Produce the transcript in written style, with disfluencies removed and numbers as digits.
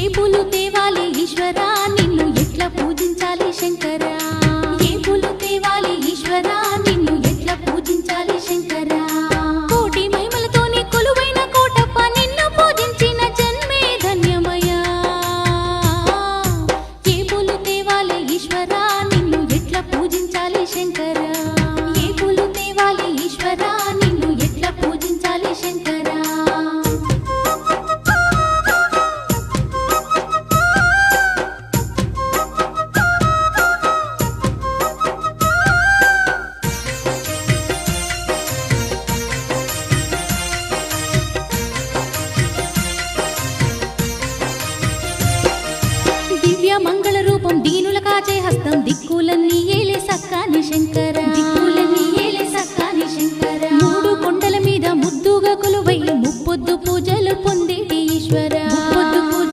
ఏ పూలు తేవాలి ఈశ్వరా నిన్ను ఎట్లా పూజించాలి శంకరా ఏ పూలు తేవాలి ఈశ్వరా నిన్ను ఎట్లా పూజించాలి శంకరా కోటి మహిమలతోని కొలువైన కోటప్ప నిన్ను పూజించిన జన్మే ధన్యమయ్యా ఏ పూలు తేవాలి ఈశ్వరా నిన్ను ఎట్లా పూజించాలి శంకరా ఏ పూలు తేవాలి ఈశ్వరా నిన్ను ఎట్లా పూజించాలి శంకరా దివ్య మంగళ రూపం దీనుల కాచే హస్తం దిక్కులన్నీ